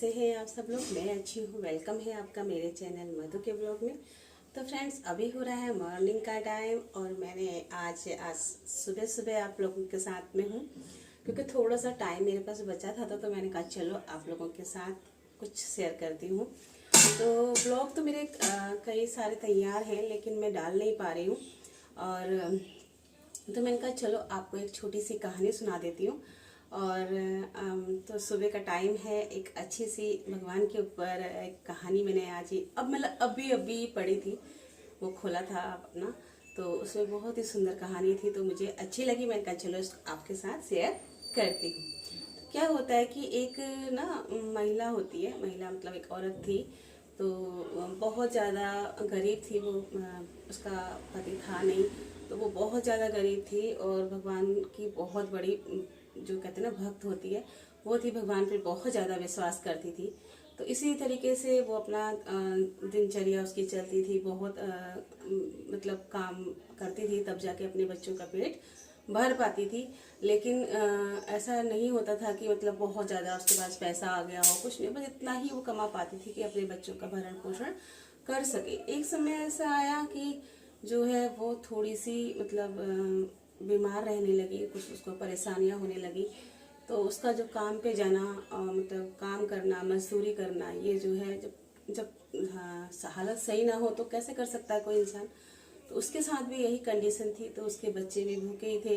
कैसे हैं आप सब लोग। मैं अच्छी हूँ। वेलकम है आपका मेरे चैनल मधु के ब्लॉग में। तो फ्रेंड्स, अभी हो रहा है मॉर्निंग का टाइम और मैंने आज सुबह सुबह आप लोगों के साथ में हूँ क्योंकि थोड़ा सा टाइम मेरे पास बचा था तो मैंने कहा चलो आप लोगों के साथ कुछ शेयर करती हूँ। तो ब्लॉग तो मेरे कई सारे तैयार हैं लेकिन मैं डाल नहीं पा रही हूँ और तो मैंने कहा चलो आपको एक छोटी सी कहानी सुना देती हूँ। और तो सुबह का टाइम है, एक अच्छी सी भगवान के ऊपर एक कहानी मैंने आज ही मतलब अभी पढ़ी थी, वो खोला था अपना, तो उसमें बहुत ही सुंदर कहानी थी तो मुझे अच्छी लगी। मैंने कहा चलो इसको आपके साथ शेयर करती हूँ। तो क्या होता है कि एक ना महिला होती है, महिला मतलब एक औरत थी, तो बहुत ज़्यादा गरीब थी वो, उसका पति था नहीं, तो वो बहुत ज़्यादा गरीब थी और भगवान की बहुत बड़ी जो कहते हैं ना भक्त होती है वो थी, भगवान पर बहुत ज़्यादा विश्वास करती थी। तो इसी तरीके से वो अपना दिनचर्या उसकी चलती थी, बहुत मतलब काम करती थी तब जाके अपने बच्चों का पेट भर पाती थी। लेकिन ऐसा नहीं होता था कि मतलब बहुत ज़्यादा उसके पास पैसा आ गया हो, कुछ नहीं, बस इतना ही वो कमा पाती थी कि अपने बच्चों का भरण पोषण कर सके। एक समय ऐसा आया कि जो है वो थोड़ी सी मतलब बीमार रहने लगी, कुछ उसको परेशानियां होने लगी। तो उसका जो काम पे जाना मतलब काम करना, मजदूरी करना, ये जो है जब जब हाँ, हालत सही ना हो तो कैसे कर सकता है कोई इंसान। तो उसके साथ भी यही कंडीशन थी, तो उसके बच्चे भी भूखे ही थे।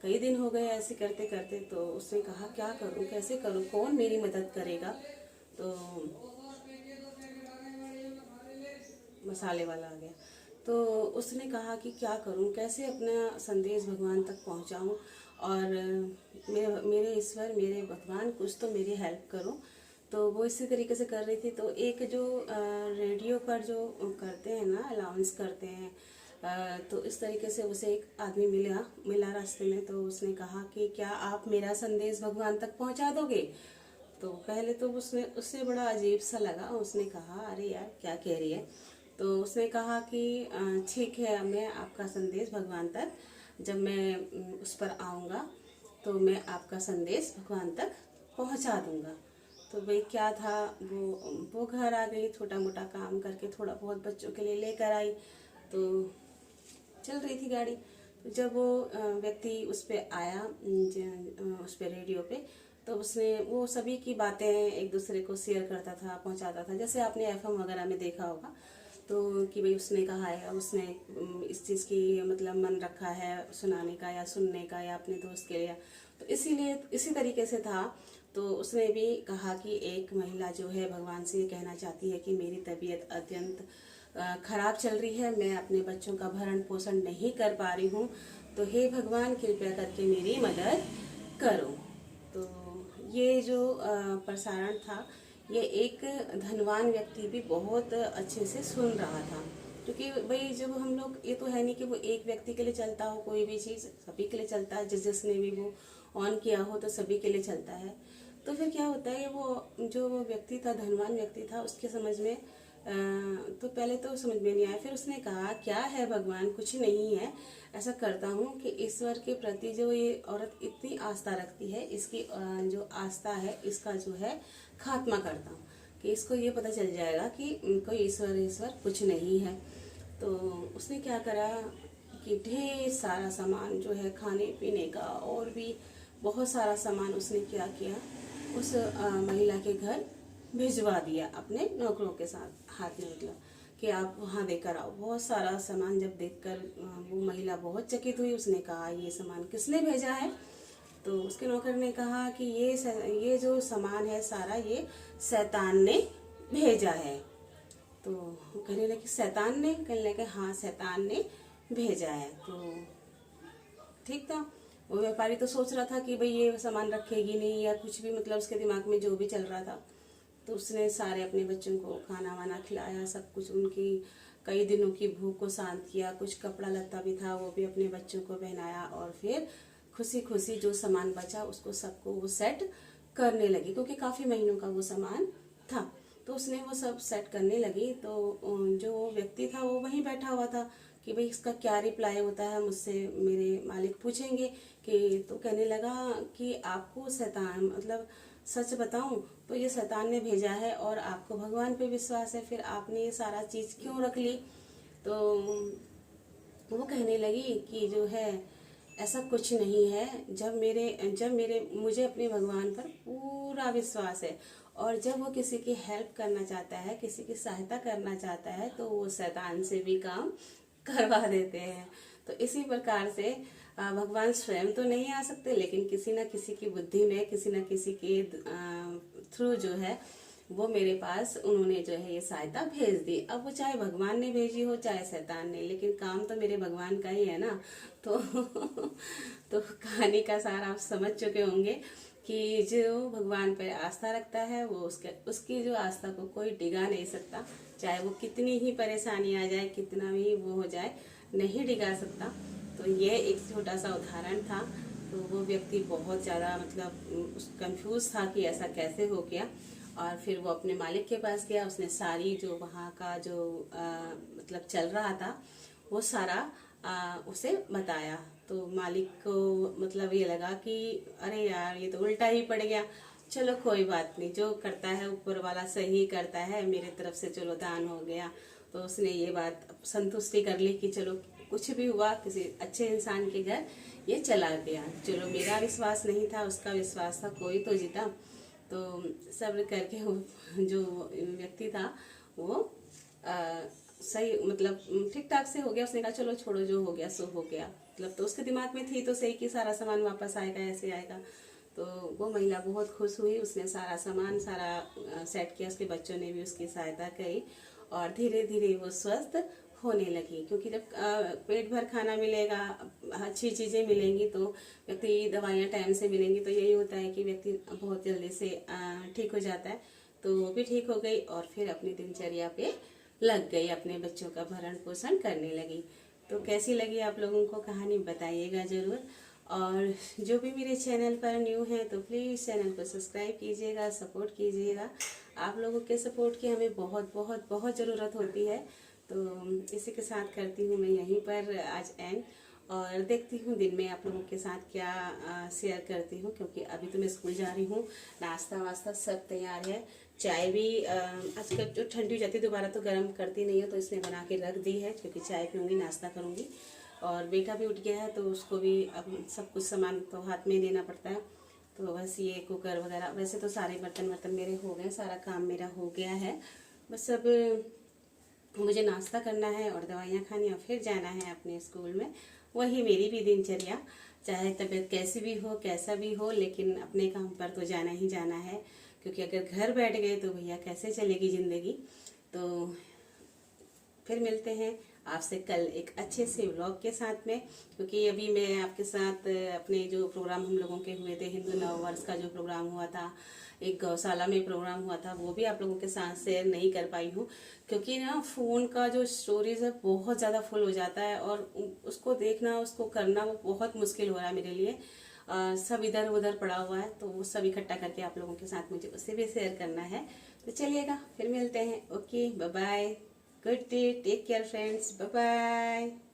कई दिन हो गए ऐसे करते करते, तो उसने कहा क्या करूं, कैसे करूं, कौन मेरी मदद करेगा। तो मसाले वाला आ गया। तो उसने कहा कि क्या करूं, कैसे अपना संदेश भगवान तक पहुंचाऊं और मेरे ईश्वर, मेरे भगवान, कुछ तो मेरी हेल्प करो। तो वो इसी तरीके से कर रही थी। तो एक जो रेडियो पर जो करते हैं ना, अलाउंस करते हैं, तो इस तरीके से उसे एक आदमी मिला रास्ते में। तो उसने कहा कि क्या आप मेरा संदेश भगवान तक पहुंचा दोगे। तो पहले तो उसने उससे बड़ा अजीब सा लगा। उसने कहा अरे यार क्या कह रही है। तो उसने कहा कि ठीक है, मैं आपका संदेश भगवान तक, जब मैं उस पर आऊँगा तो मैं आपका संदेश भगवान तक पहुंचा दूंगा। तो भाई क्या था, वो घर आ गई, छोटा मोटा काम करके थोड़ा बहुत बच्चों के लिए लेकर आई। तो चल रही थी गाड़ी। तो जब वो व्यक्ति उस पर आया, उस पर रेडियो पे, तो उसने वो सभी की बातें एक दूसरे को शेयर करता था, पहुंचाता था, जैसे आपने एफएम वगैरह में देखा होगा। तो कि भाई उसने कहा है, उसने इस चीज़ की मतलब मन रखा है सुनाने का या सुनने का या अपने दोस्त के लिए, तो इसीलिए इसी तरीके से था। तो उसने भी कहा कि एक महिला जो है भगवान से ये कहना चाहती है कि मेरी तबीयत अत्यंत खराब चल रही है, मैं अपने बच्चों का भरण पोषण नहीं कर पा रही हूँ, तो हे भगवान कृपया करके मेरी मदद करो। तो ये जो प्रसारण था, ये एक धनवान व्यक्ति भी बहुत अच्छे से सुन रहा था, क्योंकि भाई जब हम लोग, ये तो है नहीं कि वो एक व्यक्ति के लिए चलता हो, कोई भी चीज़ सभी के लिए चलता है, जिसने भी वो ऑन किया हो तो सभी के लिए चलता है। तो फिर क्या होता है, वो जो व्यक्ति था, धनवान व्यक्ति था, उसके समझ में तो पहले तो समझ में नहीं आया। फिर उसने कहा क्या है भगवान, कुछ नहीं है, ऐसा करता हूँ कि ईश्वर के प्रति जो ये औरत इतनी आस्था रखती है, इसकी जो आस्था है इसका जो है खात्मा करता हूँ, कि इसको ये पता चल जाएगा कि कोई ईश्वर ईश्वर कुछ नहीं है। तो उसने क्या करा कि ढेर सारा सामान जो है खाने पीने का और भी बहुत सारा सामान उसने क्या किया, उस महिला के घर भिजवा दिया अपने नौकरों के साथ हाथ में, मतलब कि आप वहाँ देकर आओ। बहुत सारा सामान जब देखकर वो महिला बहुत चकित हुई। उसने कहा ये सामान किसने भेजा है। तो उसके नौकर ने कहा कि ये जो सामान है सारा ये शैतान ने भेजा है। तो कहने लगे शैतान ने, कहने लगे हाँ शैतान ने भेजा है। तो ठीक था। वो व्यापारी तो सोच रहा था कि भाई ये सामान रखेगी नहीं या कुछ भी, मतलब उसके दिमाग में जो भी चल रहा था। तो उसने सारे अपने बच्चों को खाना वाना खिलाया, सब कुछ, उनकी कई दिनों की भूख को शांत किया, कुछ कपड़ा लत्ता भी था वो भी अपने बच्चों को पहनाया, और फिर खुशी खुशी जो सामान बचा उसको सबको वो सेट करने लगी, क्योंकि काफ़ी महीनों का वो सामान था। तो उसने वो सब सेट करने लगी। तो जो व्यक्ति था वो वहीं बैठा हुआ था कि भाई इसका क्या रिप्लाई होता है, मुझसे मेरे मालिक पूछेंगे। कि तो कहने लगा कि आपको शैतान, मतलब सच बताऊं तो ये शैतान ने भेजा है और आपको भगवान पे विश्वास है, फिर आपने ये सारा चीज़ क्यों रख ली। तो वो कहने लगी कि जो है ऐसा कुछ नहीं है, जब मेरे मुझे अपने भगवान पर पूरा विश्वास है, और जब वो किसी की हेल्प करना चाहता है, किसी की सहायता करना चाहता है, तो वो शैतान से भी काम करवा देते हैं। तो इसी प्रकार से भगवान स्वयं तो नहीं आ सकते, लेकिन किसी न किसी की बुद्धि में, किसी न किसी के थ्रू जो है वो मेरे पास उन्होंने जो है ये सहायता भेज दी। अब वो चाहे भगवान ने भेजी हो चाहे शैतान ने, लेकिन काम तो मेरे भगवान का ही है ना। तो तो कहानी का सार आप समझ चुके होंगे कि जो भगवान पर आस्था रखता है वो उसकी जो आस्था को कोई डिगा नहीं सकता, चाहे वो कितनी ही परेशानी आ जाए, कितना भी वो हो जाए, नहीं डिगा सकता। तो ये एक छोटा सा उदाहरण था। तो वो व्यक्ति बहुत ज़्यादा मतलब कंफ्यूज था कि ऐसा कैसे हो गया, और फिर वो अपने मालिक के पास गया। उसने सारी जो वहाँ का जो मतलब चल रहा था वो सारा उसे बताया। तो मालिक को मतलब ये लगा कि अरे यार ये तो उल्टा ही पड़ गया, चलो कोई बात नहीं, जो करता है ऊपर वाला सही करता है, मेरे तरफ से चलो दान हो गया। तो उसने ये बात संतुष्टि कर ली कि चलो कुछ भी हुआ, किसी अच्छे इंसान के घर ये चला गया। चलो मेरा विश्वास नहीं था, उसका विश्वास था, कोई तो जीता। तो सब्र करके वो जो व्यक्ति था वो सही मतलब ठीक ठाक से हो गया। उसने कहा चलो छोड़ो, जो हो गया सो हो गया। मतलब तो उसके दिमाग में थी तो सही कि सारा सामान वापस आएगा, ऐसे आएगा। तो वो महिला बहुत खुश हुई, उसने सारा सामान सारा सेट किया, उसके बच्चों ने भी उसकी सहायता करी, और धीरे धीरे वो स्वस्थ होने लगी। क्योंकि जब पेट भर खाना मिलेगा, अच्छी चीज़ें मिलेंगी, तो व्यक्ति दवाइयाँ टाइम से मिलेंगी, तो यही होता है कि व्यक्ति बहुत जल्दी से ठीक हो जाता है। तो वो भी ठीक हो गई और फिर अपनी दिनचर्या पे लग गई, अपने बच्चों का भरण पोषण करने लगी। तो कैसी लगी आप लोगों को कहानी, बताइएगा ज़रूर। और जो भी मेरे चैनल पर न्यू हैं तो प्लीज़ चैनल को सब्सक्राइब कीजिएगा, सपोर्ट कीजिएगा। आप लोगों के सपोर्ट की हमें बहुत बहुत बहुत ज़रूरत होती है। तो इसी के साथ करती हूँ मैं यहीं पर आज एंड, और देखती हूँ दिन में आप लोगों के साथ क्या शेयर करती हूँ। क्योंकि अभी तो मैं स्कूल जा रही हूँ, नाश्ता वास्ता सब तैयार है। चाय भी आजकल जो ठंडी हो जाती है दोबारा तो गर्म करती नहीं है, तो इसने बना के रख दी है, क्योंकि चाय पीऊँगी, नाश्ता करूँगी। और बेटा भी उठ गया है तो उसको भी अब सब कुछ सामान तो हाथ में देना पड़ता है। तो बस ये कुकर वगैरह, वैसे तो सारे बर्तन मेरे हो गए, सारा काम मेरा हो गया है। बस अब मुझे नाश्ता करना है और दवाइयाँ खानी और फिर जाना है अपने स्कूल में। वही मेरी भी दिनचर्या, चाहे तबीयत कैसी भी हो, कैसा भी हो, लेकिन अपने काम पर तो जाना ही जाना है। क्योंकि अगर घर बैठ गए तो भैया कैसे चलेगी ज़िंदगी। तो फिर मिलते हैं आपसे कल एक अच्छे से व्लॉग के साथ में। क्योंकि अभी मैं आपके साथ अपने जो प्रोग्राम हम लोगों के हुए थे, हिंदू नव वर्ष का जो प्रोग्राम हुआ था, एक गौशाला में प्रोग्राम हुआ था, वो भी आप लोगों के साथ शेयर नहीं कर पाई हूँ। क्योंकि ना फ़ोन का जो स्टोरेज है बहुत ज़्यादा फुल हो जाता है, और उसको देखना, उसको करना वो बहुत मुश्किल हो रहा है मेरे लिए। सब इधर उधर पड़ा हुआ है, तो वो सब इकट्ठा करके आप लोगों के साथ मुझे उससे भी शेयर करना है। तो चलिएगा फिर मिलते हैं। Okay, bye bye, good day, take care friends, bye bye.